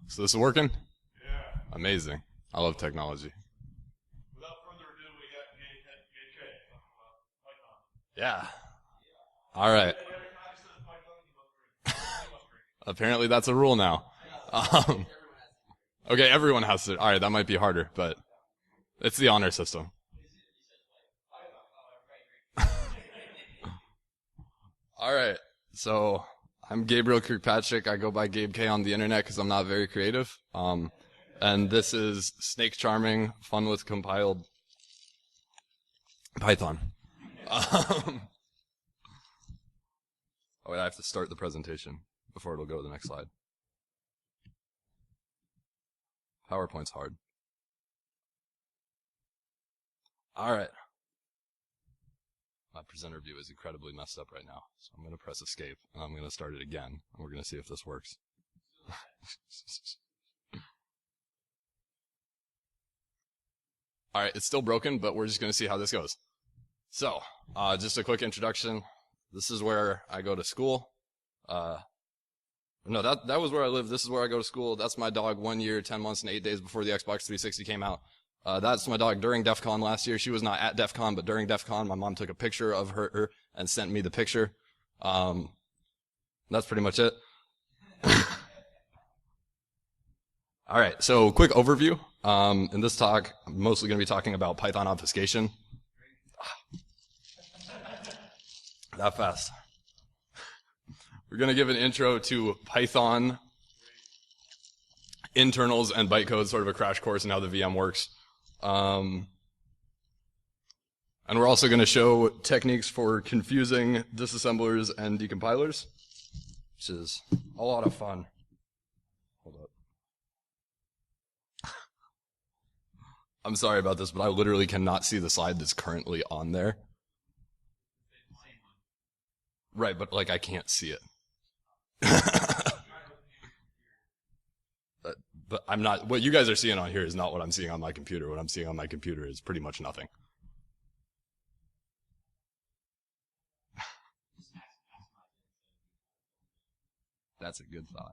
So this is working? Yeah. Amazing. I love technology. Without further ado, we got Gabe from Python. Yeah. All right. Apparently that's a rule now. Okay, everyone has to. All right, that might be harder, but it's the honor system. All right, so I'm Gabriel Kirkpatrick. I go by Gabe K on the internet because I'm not very creative. And this is Snake Charming, fun with compiled Python. Oh, wait, I have to start the presentation before it'll go to the next slide. PowerPoint's hard. All right. My presenter view is incredibly messed up right now, so I'm going to press escape, and I'm going to start it again, and we're going to see if this works. All right, it's still broken, but we're just going to see how this goes. So, just a quick introduction. This is where I go to school. No, that was where I live. This is where I go to school. That's my dog 1 year, 10 months, and 8 days before the Xbox 360 came out. That's my dog during DEF CON last year. She was not at DEF CON, but during DEF CON, my mom took a picture of her and sent me the picture. That's pretty much it. All right, so quick overview. In this talk, I'm mostly going to be talking about Python obfuscation. That fast. We're going to give an intro to Python internals and bytecode, sort of a crash course in how the VM works. And we're also going to show techniques for confusing disassemblers and decompilers, which is a lot of fun. Hold up. I'm sorry about this, but I literally cannot see the slide that's currently on there. Right, but like I can't see it. But I'm not, what you guys are seeing on here is not what I'm seeing on my computer. What I'm seeing on my computer is pretty much nothing. That's a good thought.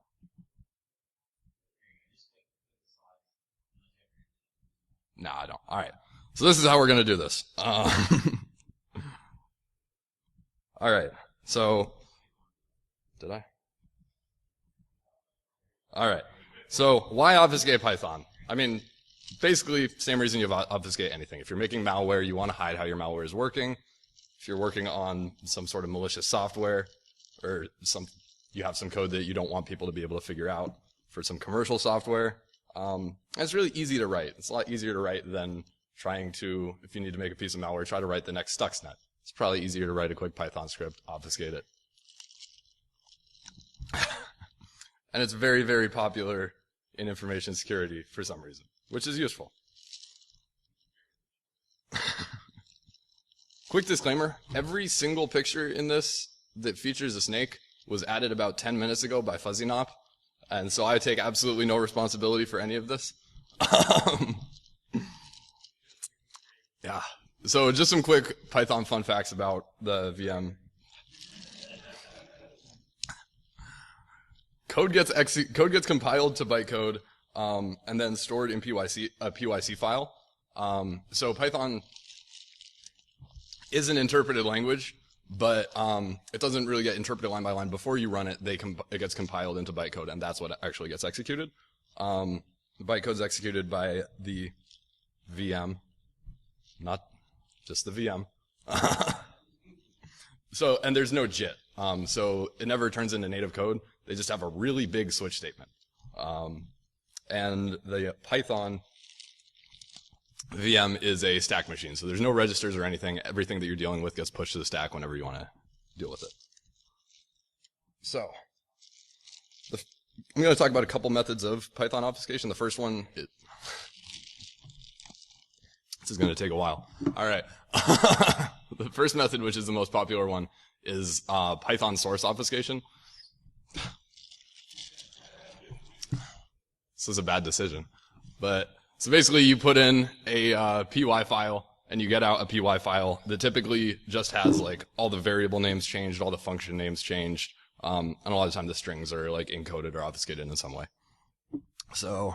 No, I don't. All right. So this is how we're going to do this. All right. So, did I? All right. So why obfuscate Python? I mean, basically, same reason you obfuscate anything. If you're making malware, you want to hide how your malware is working. If you're working on some sort of malicious software, or you have some code that you don't want people to be able to figure out for some commercial software, it's really easy to write. It's a lot easier to write than trying to, if you need to make a piece of malware, try to write the next Stuxnet. It's probably easier to write a quick Python script, obfuscate it. And it's very, very popular in information security for some reason, which is useful. Quick disclaimer, every single picture in this that features a snake was added about 10 minutes ago by FuzzyNop, and so I take absolutely no responsibility for any of this. Yeah. So just some quick Python fun facts about the VM. Code gets compiled to bytecode, and then stored in a PYC file. So Python is an interpreted language, but it doesn't really get interpreted line by line. Before you run it, it gets compiled into bytecode, and that's what actually gets executed. The bytecode's executed by the VM, not just the VM. So, and there's no JIT. So it never turns into native code. They just have a really big switch statement. And the Python VM is a stack machine. So there's no registers or anything. Everything that you're dealing with gets pushed to the stack whenever you want to deal with it. So I'm going to talk about a couple methods of Python obfuscation. The first one, this is going to take a while. All right. The first method, which is the most popular one, is Python source obfuscation. This is a bad decision. But so basically you put in a py file and you get out a py file that typically just has like all the variable names changed, all the function names changed, and a lot of times the strings are like encoded or obfuscated in some way. So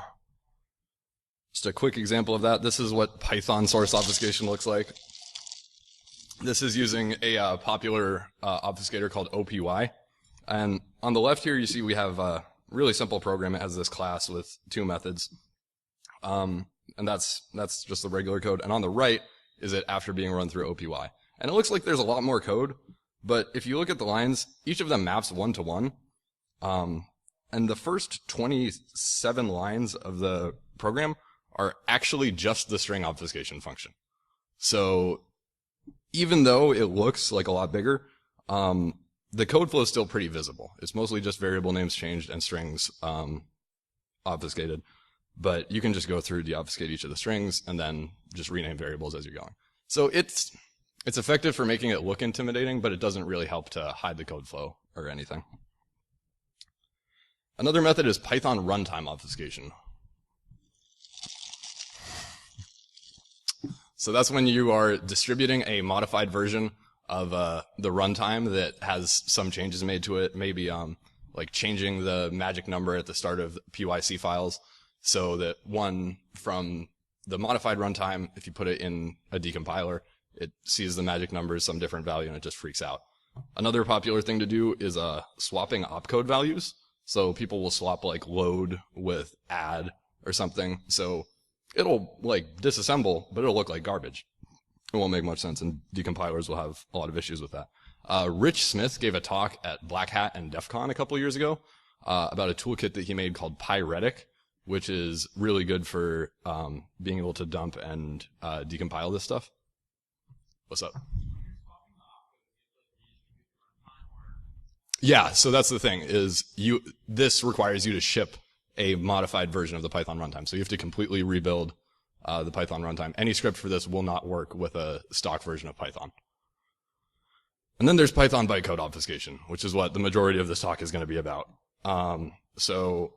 just a quick example of that. This is what Python source obfuscation looks like. This is using a popular obfuscator called OPY. And on the left here, you see we have a really simple program. It has this class with 2 methods. And that's just the regular code. And on the right is it after being run through OPY. And it looks like there's a lot more code. But if you look at the lines, each of them maps 1-to-1. And the first 27 lines of the program are actually just the string obfuscation function. So even though it looks like a lot bigger, the code flow is still pretty visible. It's mostly just variable names changed and strings obfuscated. But you can just go through, deobfuscate each of the strings, and then just rename variables as you're going. So it's effective for making it look intimidating, but it doesn't really help to hide the code flow or anything. Another method is Python runtime obfuscation. So that's when you are distributing a modified version of the runtime that has some changes made to it, maybe like changing the magic number at the start of PYC files so that one from the modified runtime, if you put it in a decompiler, it sees the magic number as some different value and it just freaks out. Another popular thing to do is swapping opcode values. So people will swap like load with add or something. So it'll like disassemble, but it'll look like garbage. It won't make much sense, and decompilers will have a lot of issues with that. Rich Smith gave a talk at Black Hat and DEF CON a couple years ago about a toolkit that he made called Pyretic, which is really good for being able to dump and decompile this stuff. What's up? Yeah, so that's the thing, is this requires you to ship a modified version of the Python runtime. So you have to completely rebuild the Python runtime. Any script for this will not work with a stock version of Python. And then there's Python bytecode obfuscation, which is what the majority of this talk is going to be about. So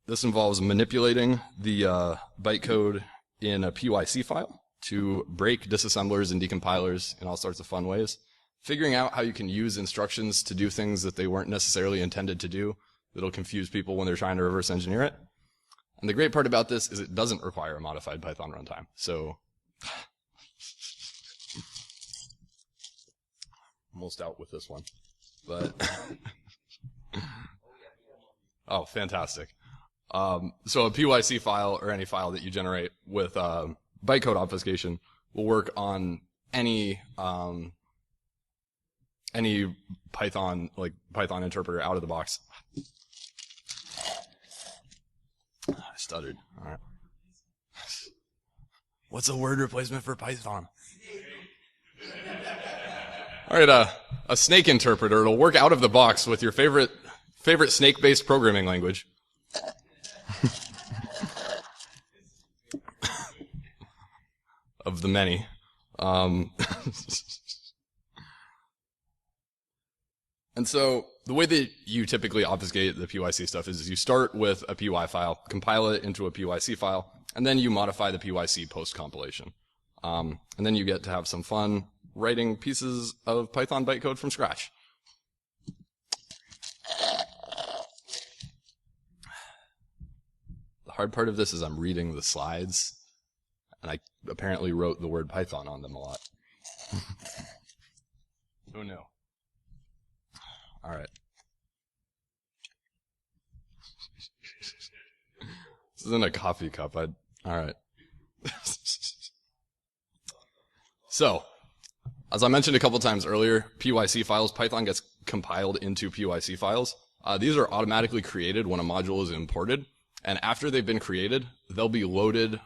this involves manipulating the bytecode in a PYC file to break disassemblers and decompilers in all sorts of fun ways, figuring out how you can use instructions to do things that they weren't necessarily intended to do that'll confuse people when they're trying to reverse engineer it. And the great part about this is it doesn't require a modified Python runtime. So almost out with this one, but oh, fantastic. So a PYC file or any file that you generate with bytecode obfuscation will work on any Python interpreter out of the box. I stuttered. All right. What's a word replacement for Python? All right, a snake interpreter. It'll work out of the box with your favorite snake-based programming language. Of the many. And so the way that you typically obfuscate the PYC stuff is you start with a PY file, compile it into a PYC file, and then you modify the PYC post-compilation. And then you get to have some fun writing pieces of Python bytecode from scratch. The hard part of this is I'm reading the slides, and I apparently wrote the word Python on them a lot. Oh no. All right. This isn't a coffee cup. All right. So, as I mentioned a couple times earlier, PYC files, Python gets compiled into PYC files. These are automatically created when a module is imported. And after they've been created, they'll be loaded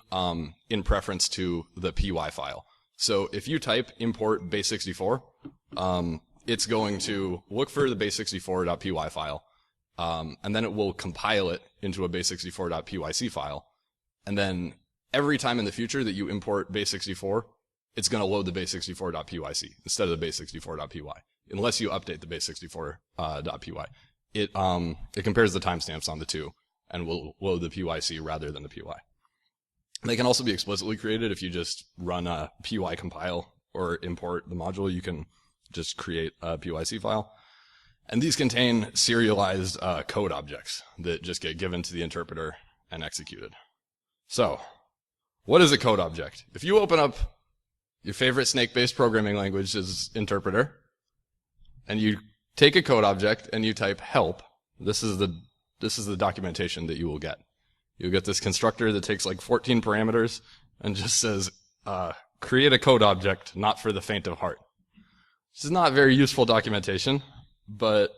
in preference to the PY file. So if you type import base64, it's going to look for the base64.py file, and then it will compile it into a base64.pyc file. And then every time in the future that you import base64, it's going to load the base64.pyc instead of the base64.py, unless you update the base64.py. It compares the timestamps on the two and will load the pyc rather than the py. They can also be explicitly created if you just run a py compile or import the module. You can just create a PYC file. And these contain serialized code objects that just get given to the interpreter and executed. So, what is a code object? If you open up your favorite snake-based programming language's interpreter, and you take a code object and you type help, this is the documentation that you will get. You'll get this constructor that takes like 14 parameters and just says, create a code object not for the faint of heart. This is not very useful documentation, but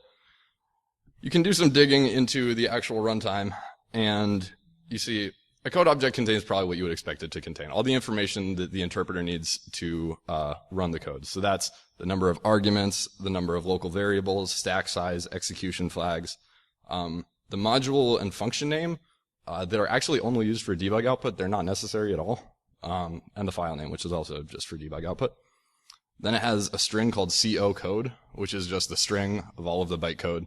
you can do some digging into the actual runtime, and you see a code object contains probably what you would expect it to contain. All the information that the interpreter needs to run the code. So that's the number of arguments, the number of local variables, stack size, execution flags, the module and function name that are actually only used for debug output. They're not necessary at all. And the file name, which is also just for debug output. Then it has a string called CO code, which is just the string of all of the bytecode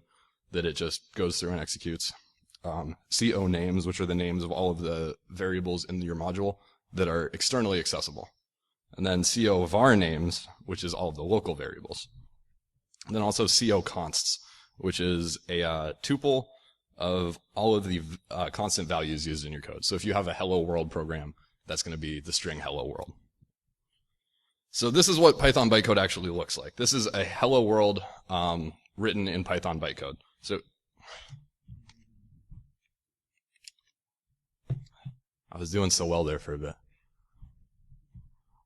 that it just goes through and executes. CO names, which are the names of all of the variables in your module that are externally accessible. And then CO var names, which is all of the local variables. And then also CO consts, which is a tuple of all of the constant values used in your code. So if you have a hello world program, that's going to be the string hello world. So this is what Python bytecode actually looks like. This is a hello world written in Python bytecode. So I was doing so well there for a bit.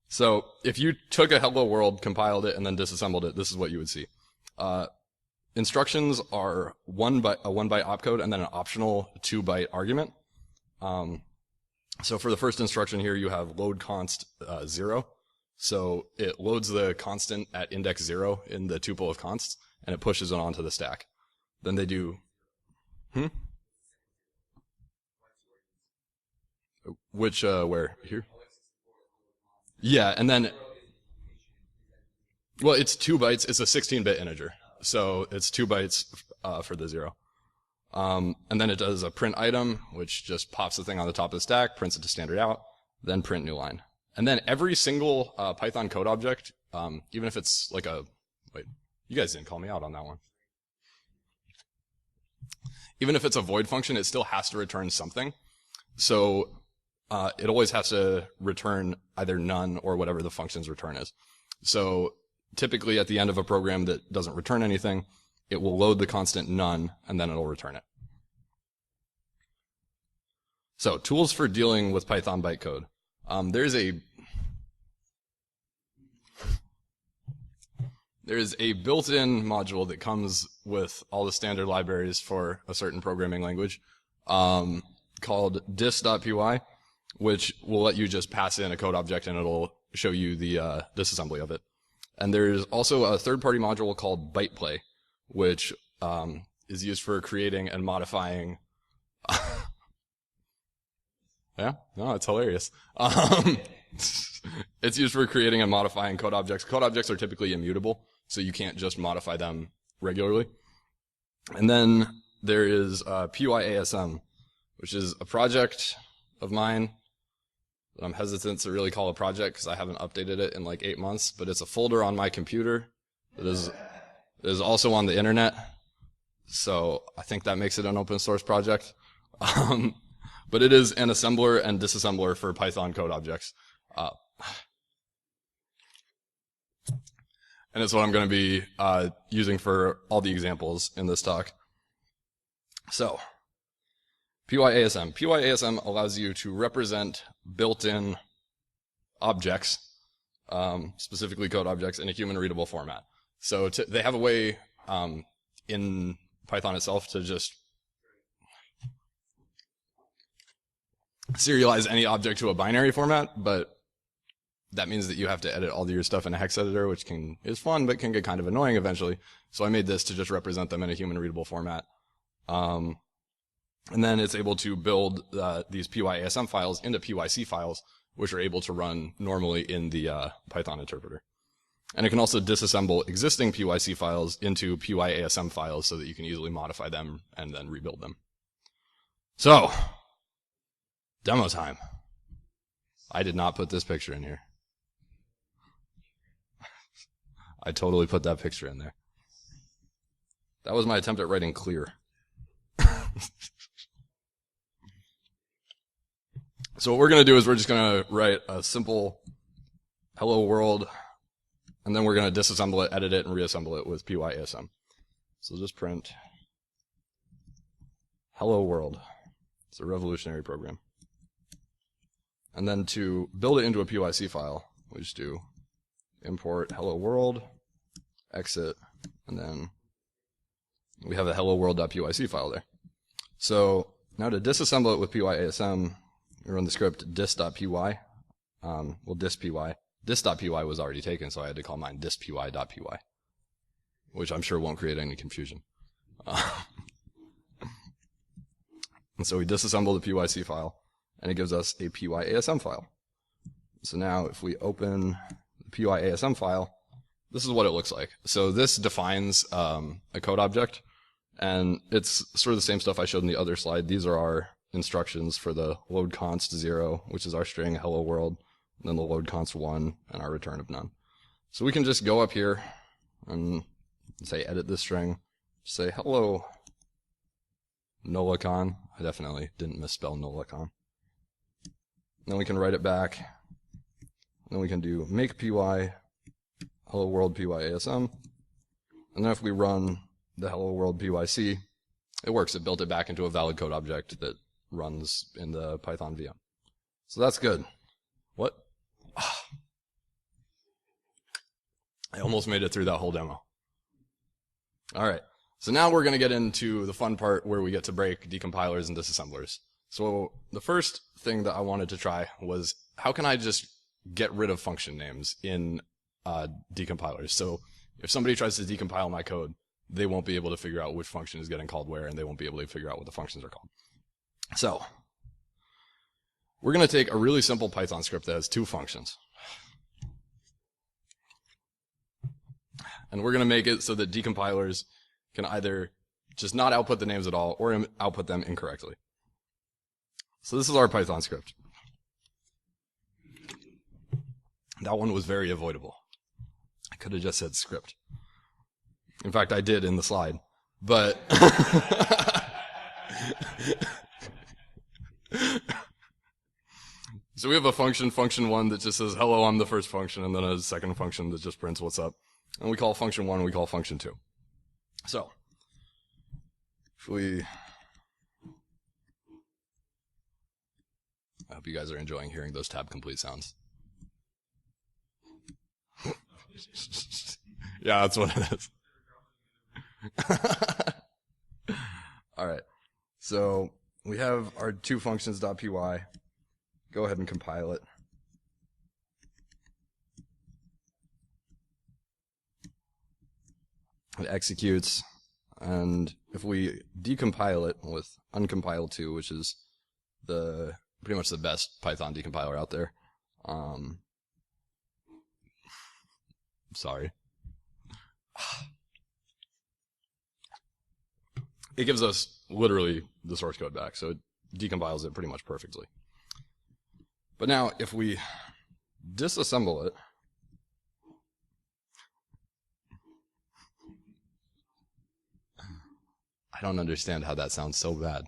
So if you took a hello world, compiled it, and then disassembled it, this is what you would see. Instructions are a 1-byte opcode and then an optional 2-byte argument. So for the first instruction here, you have load const 0. So it loads the constant at index 0 in the tuple of consts, and it pushes it onto the stack. Then they do... Which, where? Here? Yeah, and then... Well, it's 2 bytes. It's a 16-bit integer. So it's 2 bytes for the 0. And then it does a print item, which just pops the thing on the top of the stack, prints it to standard out, then print new line. And then every single Python code object, even if it's like a... Wait, you guys didn't call me out on that one. Even if it's a void function, it still has to return something. So it always has to return either none or whatever the function's return is. So typically at the end of a program that doesn't return anything, it will load the constant none, and then it'll return it. So tools for dealing with Python bytecode. There's a built-in module that comes with all the standard libraries for a certain programming language called dis.py, which will let you just pass in a code object and it'll show you the disassembly of it. And there's also a third-party module called byteplay, which is used for creating and modifying... Yeah? No, it's hilarious. It's used for creating and modifying code objects. Code objects are typically immutable, so you can't just modify them regularly. And then there is PYASM, which is a project of mine that I'm hesitant to really call a project because I haven't updated it in like 8 months, but it's a folder on my computer that is also on the internet. So I think that makes it an open source project. But it is an assembler and disassembler for Python code objects. And it's what I'm going to be using for all the examples in this talk. So, PYASM. PYASM allows you to represent built-in objects, specifically code objects, in a human-readable format. So they have a way in Python itself to just serialize any object to a binary format, but that means that you have to edit all of your stuff in a hex editor, which is fun, but can get kind of annoying eventually. So I made this to just represent them in a human-readable format. And then it's able to build these PYASM files into PYC files, which are able to run normally in the Python interpreter. And it can also disassemble existing PYC files into PYASM files so that you can easily modify them and then rebuild them. So, demo time. I did not put this picture in here. I totally put that picture in there. That was my attempt at writing clear. So what we're going to do is we're just going to write a simple hello world, and then we're going to disassemble it, edit it, and reassemble it with pyasm. So just print hello world. It's a revolutionary program. And then to build it into a PYC file, we just do import hello world, exit, and then we have the hello world.pyc file there. So now to disassemble it with pyasm, we run the script dis.py. Dis.py. Dis.py was already taken, so I had to call mine dispy.py, which I'm sure won't create any confusion. And so we disassemble the PYC file, and it gives us a pyasm file. So now if we open the pyasm file, this is what it looks like. So this defines a code object, and it's sort of the same stuff I showed in the other slide. These are our instructions for the load const 0, which is our string hello world, and then the load const 1, and our return of none. So we can just go up here and say edit this string, say hello NolaCon. I definitely didn't misspell NolaCon. Then we can write it back. Then we can do make py hello world pyasm. And then if we run the hello world pyc, it works. It built it back into a valid code object that runs in the Python VM. So that's good. What? I almost made it through that whole demo. All right. So now we're going to get into the fun part where we get to break decompilers and disassemblers. So the first thing that I wanted to try was how can I just get rid of function names in decompilers? So if somebody tries to decompile my code, they won't be able to figure out which function is getting called where, and they won't be able to figure out what the functions are called. So we're going to take a really simple Python script that has two functions. And we're going to make it so that decompilers can either just not output the names at all or output them incorrectly. So this is our Python script. That one was very avoidable. I could have just said script. In fact, I did in the slide. But so we have a function 1 that just says, hello, I'm the first function, and then a second function that just prints what's up. And we call function 1, and we call function 2. So, if we... I hope you guys are enjoying hearing those tab complete sounds. Yeah, that's what it is. Alright, so we have our two functions.py. Go ahead and compile it. It executes, and if we decompile it with uncompiled2, which is the pretty much the best Python decompiler out there. Sorry. It gives us literally the source code back, so it decompiles it pretty much perfectly. But now, if we disassemble it, I don't understand how that sounds so bad.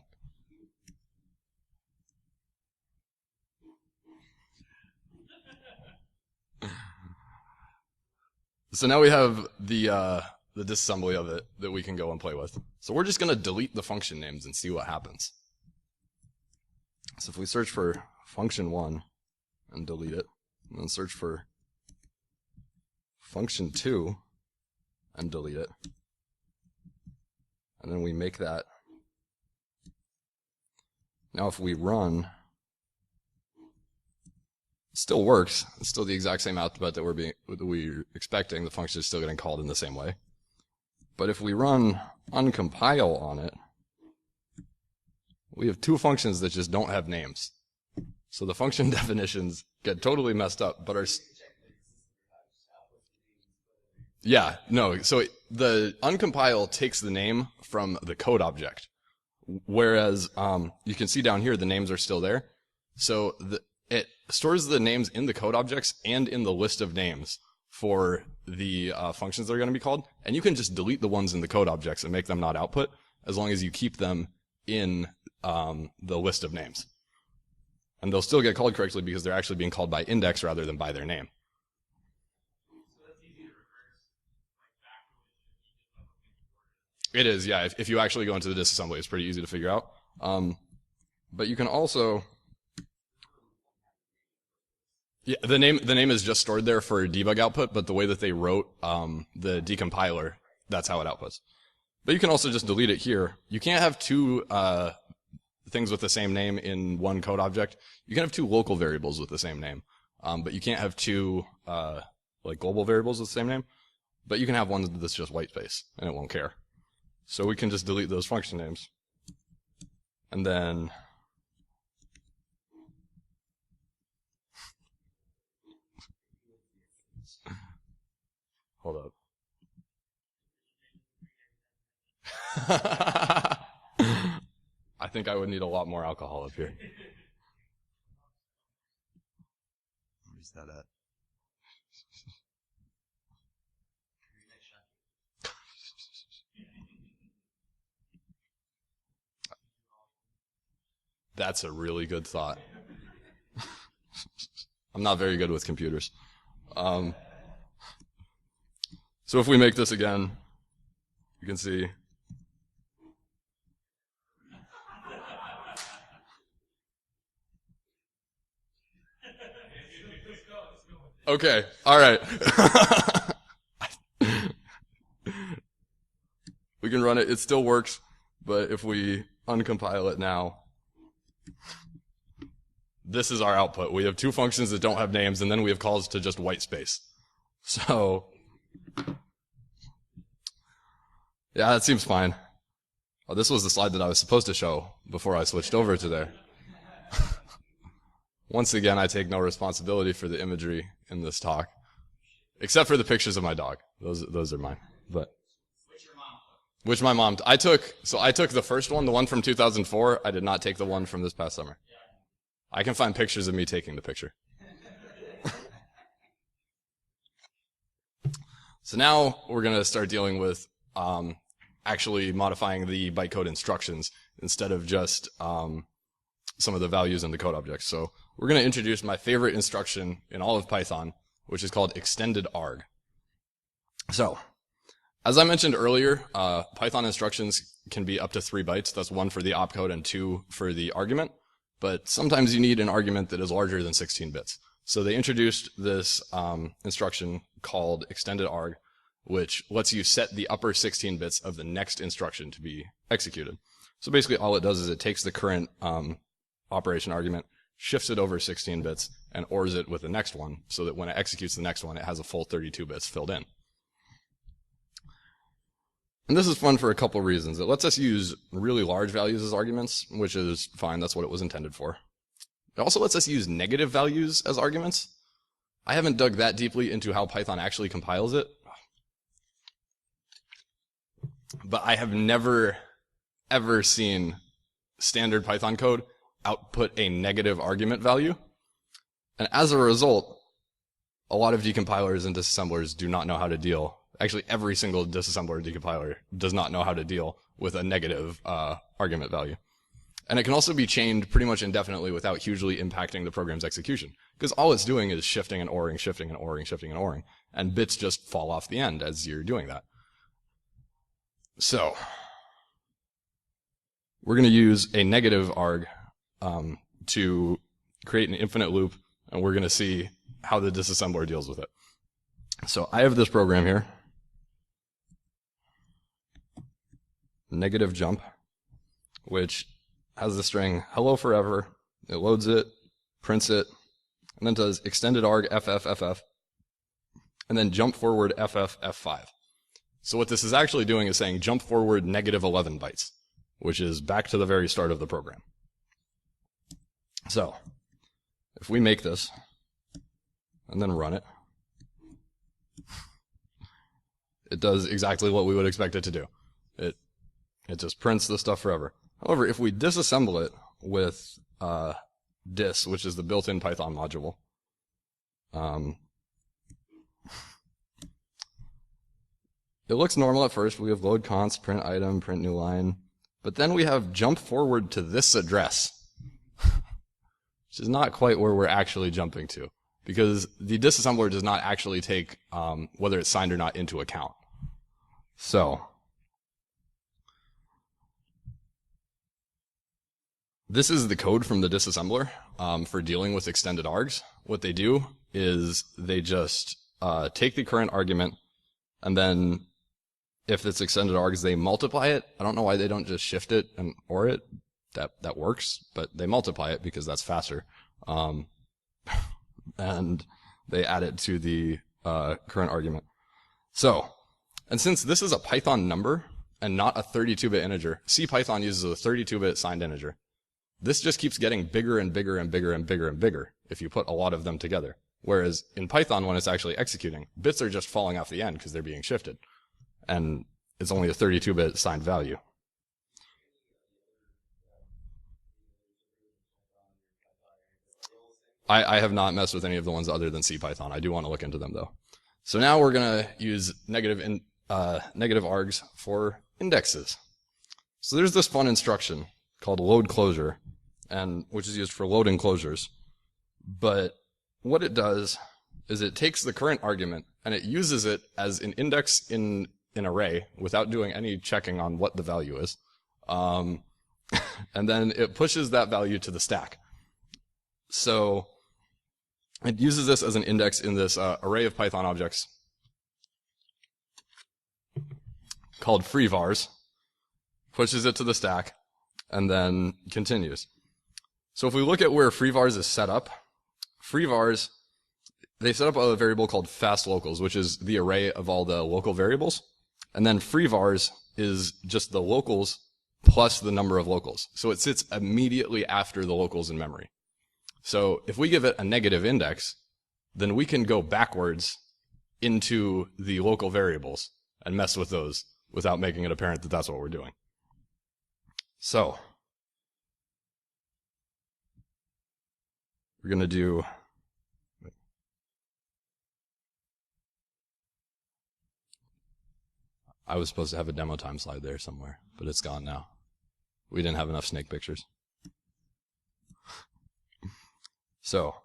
So now we have the disassembly of it that we can go and play with. So we're just going to delete the function names and see what happens. So if we search for function 1 and delete it, and then search for function 2 and delete it, and then we make that. Now if we run, it still works. It's still the exact same output that we're expecting. The function is still getting called in the same way. But if we run uncompile on it, we have two functions that just don't have names. So the function definitions get totally messed up, but are... Yeah, no, so the uncompile takes the name from the code object, whereas you can see down here the names are still there. So it stores the names in the code objects and in the list of names for the functions that are going to be called, and you can just delete the ones in the code objects and make them not output, as long as you keep them in the list of names. And they'll still get called correctly because they're actually being called by index rather than by their name. It is, yeah. If you actually go into the disassembly, it's pretty easy to figure out. But you can also, yeah, the name is just stored there for debug output, but the way that they wrote the decompiler, that's how it outputs. But you can also just delete it here. You can't have two things with the same name in one code object. You can have two local variables with the same name, but you can't have two like global variables with the same name. But you can have one that's just white space, and it won't care. So we can just delete those function names. And then hold up. I think I would need a lot more alcohol up here. Where's that at? That's a really good thought. I'm not very good with computers. So if we make this again, you can see. Okay, all right. We can run it. It still works, but if we uncompile it now, this is our output. We have two functions that don't have names, and then we have calls to just white space. So, yeah, that seems fine. Oh, this was the slide that I was supposed to show before I switched over to there. Once again, I take no responsibility for the imagery in this talk, except for the pictures of my dog. Those are mine. But which my mom. I took the first one, the one from 2004. I did not take the one from this past summer. I can find pictures of me taking the picture. So now we're going to start dealing with actually modifying the bytecode instructions instead of just some of the values in the code objects. So we're going to introduce my favorite instruction in all of Python, which is called extended arg. So, as I mentioned earlier, Python instructions can be up to 3 bytes. That's 1 for the opcode and 2 for the argument. But sometimes you need an argument that is larger than 16 bits. So they introduced this instruction called extended arg, which lets you set the upper 16 bits of the next instruction to be executed. So basically all it does is it takes the current operation argument, shifts it over 16 bits, and ORs it with the next one, so that when it executes the next one, it has a full 32 bits filled in. And this is fun for a couple reasons. It lets us use really large values as arguments, which is fine. That's what it was intended for. It also lets us use negative values as arguments. I haven't dug that deeply into how Python actually compiles it, but I have never, ever seen standard Python code output a negative argument value. And as a result, a lot of decompilers and disassemblers do not know how to deal. Actually, every single disassembler decompiler does not know how to deal with a negative argument value. And it can also be chained pretty much indefinitely without hugely impacting the program's execution, because all it's doing is shifting and ORing, shifting and ORing, shifting and ORing, and bits just fall off the end as you're doing that. So, we're going to use a negative arg to create an infinite loop, and we're going to see how the disassembler deals with it. So I have this program here, negative jump, which has the string hello forever. It loads it, prints it, and then does extended arg ff, and then jump forward ff5. So what this is actually doing is saying jump forward negative 11 bytes, which is back to the very start of the program. So, if we make this, and then run it, it does exactly what we would expect it to do. It just prints the stuff forever. However, if we disassemble it with dis, which is the built-in Python module, it looks normal at first. We have load const, print item, print new line, but then we have jump forward to this address. which is not quite where we're actually jumping to, because the disassembler does not actually take whether it's signed or not into account. So this is the code from the disassembler for dealing with extended args. What they do is they just take the current argument, and then if it's extended args, they multiply it. I don't know why they don't just shift it and or it. That works, but they multiply it because that's faster. And they add it to the current argument. So, and since this is a Python number and not a 32-bit integer, C Python uses a 32-bit signed integer. This just keeps getting bigger and bigger and bigger and bigger and bigger if you put a lot of them together. Whereas in Python, when it's actually executing, bits are just falling off the end because they're being shifted. And it's only a 32-bit signed value. I have not messed with any of the ones other than C Python. I do want to look into them though. So now we're going to use negative args for indexes. So there's this fun instruction called load closure, and which is used for loading closures. But what it does is it takes the current argument and it uses it as an index in an array without doing any checking on what the value is. And then it pushes that value to the stack. So it uses this as an index in this array of Python objects called freevars, pushes it to the stack, and then continues. So if we look at where freevars is set up, freevars, they set up a variable called fastlocals, which is the array of all the local variables. And then freevars is just the locals plus the number of locals. So it sits immediately after the locals in memory. So if we give it a negative index, then we can go backwards into the local variables and mess with those without making it apparent that that's what we're doing. So we're going to do I was supposed to have a demo time slide there somewhere, but it's gone now. We didn't have enough snake pictures. So,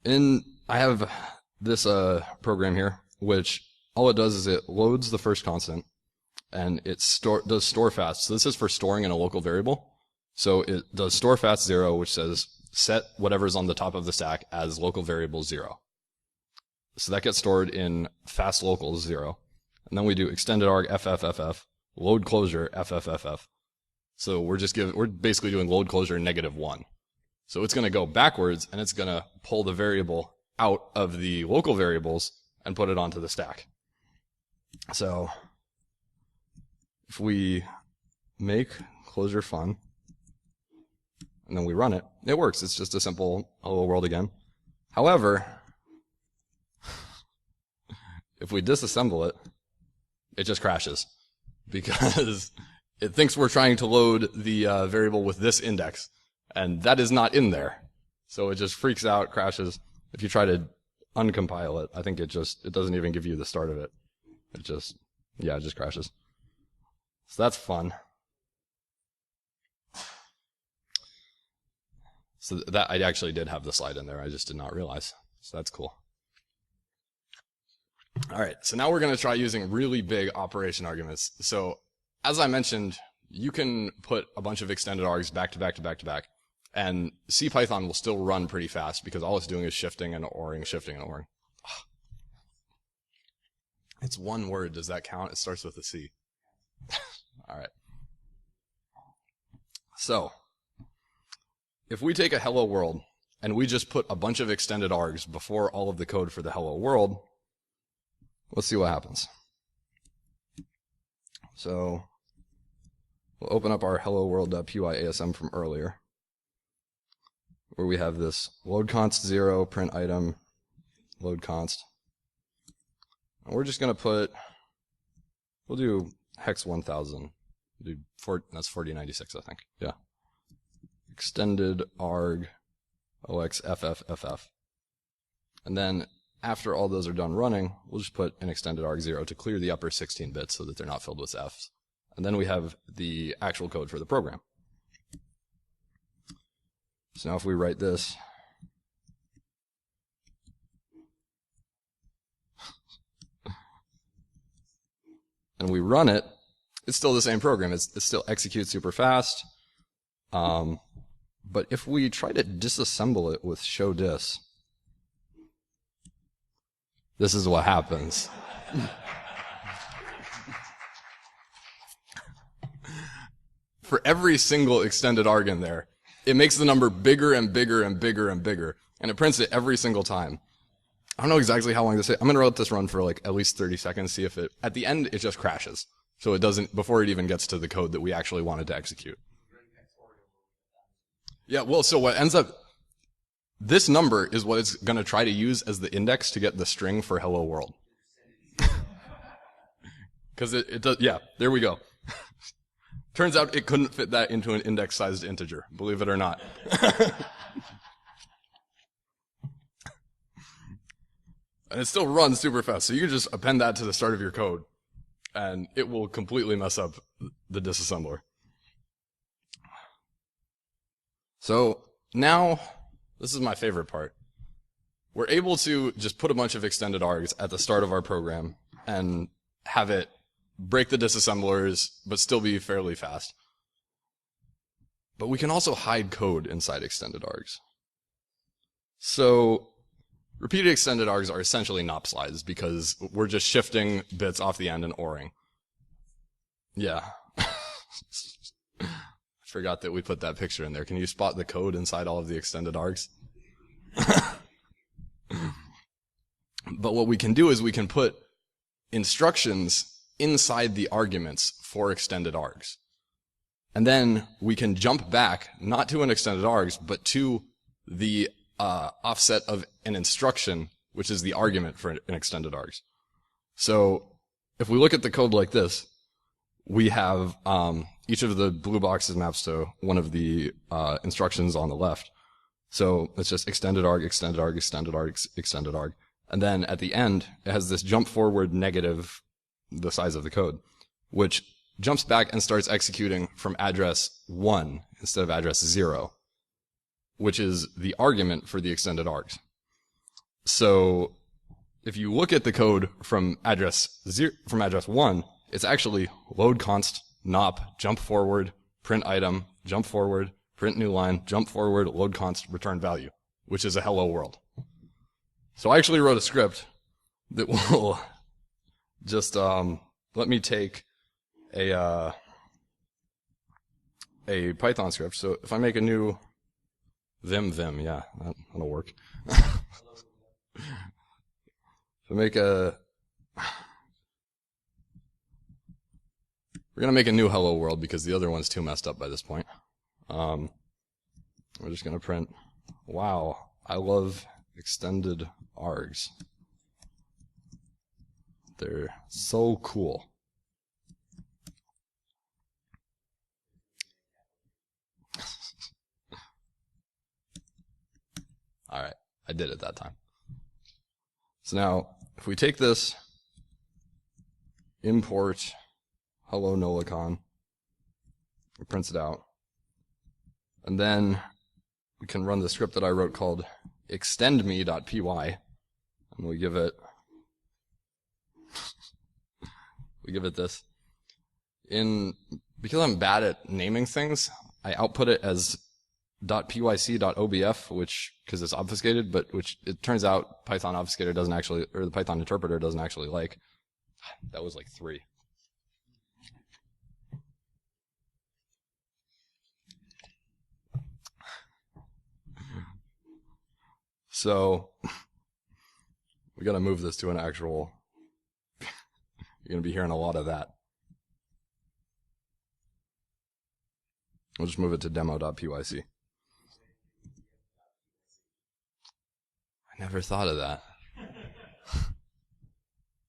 I have this program here, which all it does is it loads the first constant, and it does store fast. So this is for storing in a local variable. So it does store fast 0, which says set whatever's on the top of the stack as local variable 0. So that gets stored in fast locals 0. And then we do extended arg ffff, load closure ffff. So we're basically doing load closure -1. So it's going to go backwards, and it's going to pull the variable out of the local variables and put it onto the stack. So if we make closure fun, and then we run it, it works. It's just a simple hello world again. However, if we disassemble it, it just crashes because it thinks we're trying to load the variable with this index. And that is not in there. So it just freaks out, crashes. If you try to uncompile it, I think it doesn't even give you the start of it. It just crashes. So that's fun. So that I actually did have the slide in there. I just did not realize. So that's cool. All right. So now we're going to try using really big operation arguments. So as I mentioned, you can put a bunch of extended args back to back to back to back. And C Python will still run pretty fast because all it's doing is shifting and oring, shifting and oring. It's one word. Does that count? It starts with a C. All right. So if we take a hello world and we just put a bunch of extended args before all of the code for the hello world, let's see what happens. So we'll open up our hello world.py ASM from earlier, where we have this load const 0, print item, load const. And we're just going to we'll do hex 1000. That's 4096, I think. Yeah. Extended arg ox ffff. And then after all those are done running, we'll just put an extended arg 0 to clear the upper 16 bits so that they're not filled with f's. And then we have the actual code for the program. So now if we write this, and we run it, it's still the same program. It still executes super fast. But if we try to disassemble it with show dis, this is what happens. For every single extended arg in there, it makes the number bigger and bigger and bigger and bigger, and it prints it every single time. I don't know exactly how long this is. I'm gonna let this run for like at least 30 seconds, see if it, at the end, it just crashes. So it doesn't, before it even gets to the code that we actually wanted to execute. Yeah, well, so what ends up, this number is what it's gonna try to use as the index to get the string for hello world. Because it does, yeah, there we go. Turns out it couldn't fit that into an index-sized integer, believe it or not. And it still runs super fast, so you can just append that to the start of your code, and it will completely mess up the disassembler. So now, this is my favorite part. We're able to just put a bunch of extended args at the start of our program and have it break the disassemblers, but still be fairly fast. But we can also hide code inside extended args. So repeated extended args are essentially NOP slides because we're just shifting bits off the end and ORing. Yeah. I forgot that we put that picture in there. Can you spot the code inside all of the extended args? But what we can do is we can put instructions inside the arguments for extended args. And then we can jump back, not to an extended args, but to the offset of an instruction, which is the argument for an extended args. So if we look at the code like this, we have each of the blue boxes maps to one of the instructions on the left. So it's just extended arg, extended arg, extended arg, extended arg. And then at the end, it has this jump forward negative, the size of the code, which jumps back and starts executing from address 1 instead of address 0, which is the argument for the extended args. So if you look at the code from address 1, it's actually load const, nop, jump forward, print item, jump forward, print new line, jump forward, load const, return value, which is a hello world. So I actually wrote a script that will just let me take a Python script. So if I make a new vim, yeah, that'll work. So we're gonna make a new hello world because the other one's too messed up by this point. We're just gonna print, wow, I love extended args. They're so cool. All right, I did it that time. So now, if we take this, import hello NolaCon, it prints it out, and then we can run the script that I wrote called extendme.py, and we give it this. Because I'm bad at naming things, I output it as .pyc.obf, which, because it's obfuscated, but which it turns out Python obfuscator doesn't actually, or the Python interpreter doesn't actually like. That was like 3. So we gotta move this to an actual, you're gonna be hearing a lot of that. We'll just move it to demo.pyc. I never thought of that.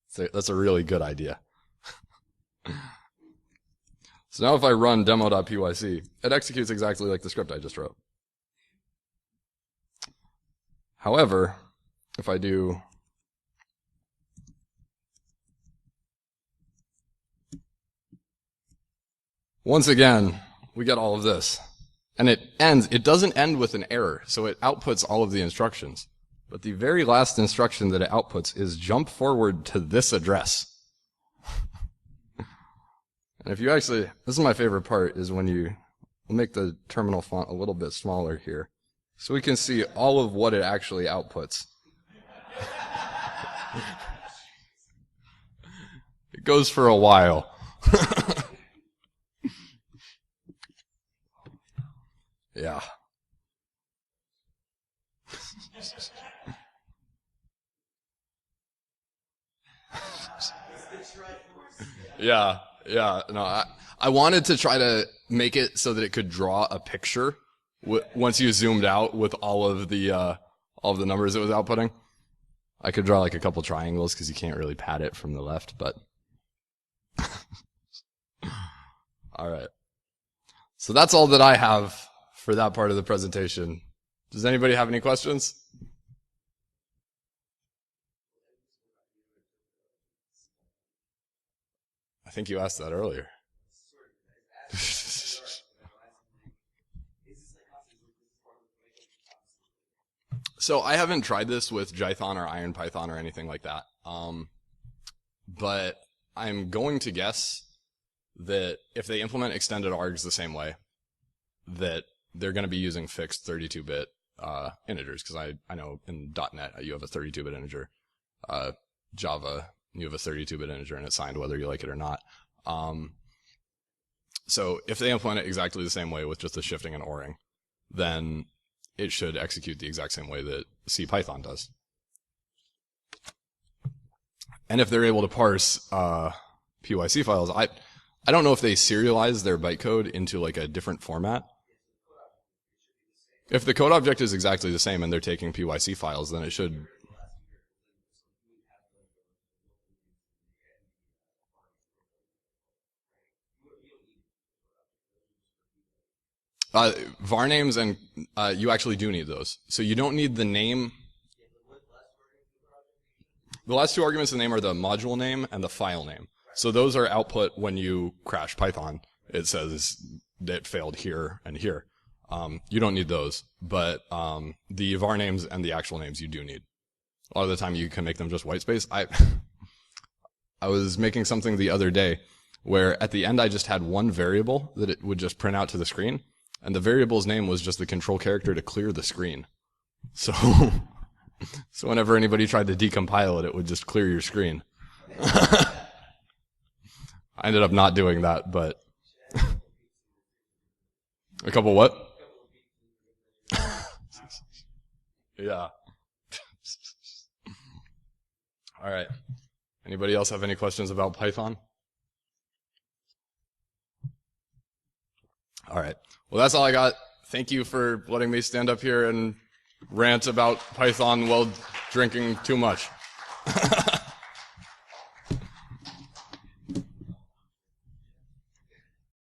So that's a really good idea. So now if I run demo.pyc, it executes exactly like the script I just wrote. However, if I do once again, we get all of this. And it doesn't end with an error, so it outputs all of the instructions. But the very last instruction that it outputs is jump forward to this address. And if you actually, this is my favorite part, is when we'll make the terminal font a little bit smaller here, so we can see all of what it actually outputs. It goes for a while. Yeah. Yeah. No, I wanted to try to make it so that it could draw a picture once you zoomed out with all of the numbers it was outputting. I could draw like a couple triangles because you can't really pat it from the left, but all right. So that's all that I have for that part of the presentation. Does anybody have any questions? I think you asked that earlier. So I haven't tried this with Jython or IronPython or anything like that. But I'm going to guess that if they implement extended args the same way, that they're going to be using fixed 32-bit integers, because I know in .NET you have a 32-bit integer. Java, you have a 32-bit integer and it's signed whether you like it or not. So if they implement it exactly the same way with just the shifting and ORing, then it should execute the exact same way that C Python does. And if they're able to parse PYC files, I don't know if they serialize their bytecode into like a different format. If the code object is exactly the same and they're taking PYC files, then it should. var names, and you actually do need those. So you don't need the name. The last two arguments of the name are the module name and the file name. So those are output when you crash Python. It says that it failed here and here. You don't need those, but the var names and the actual names you do need. A lot of the time you can make them just white space. I was making something the other day where at the end I just had one variable that it would just print out to the screen, and the variable's name was just the control character to clear the screen. So, so whenever anybody tried to decompile it, it would just clear your screen. I ended up not doing that, but a couple what? Yeah. All right. Anybody else have any questions about Python? All right. Well, that's all I got. Thank you for letting me stand up here and rant about Python while drinking too much.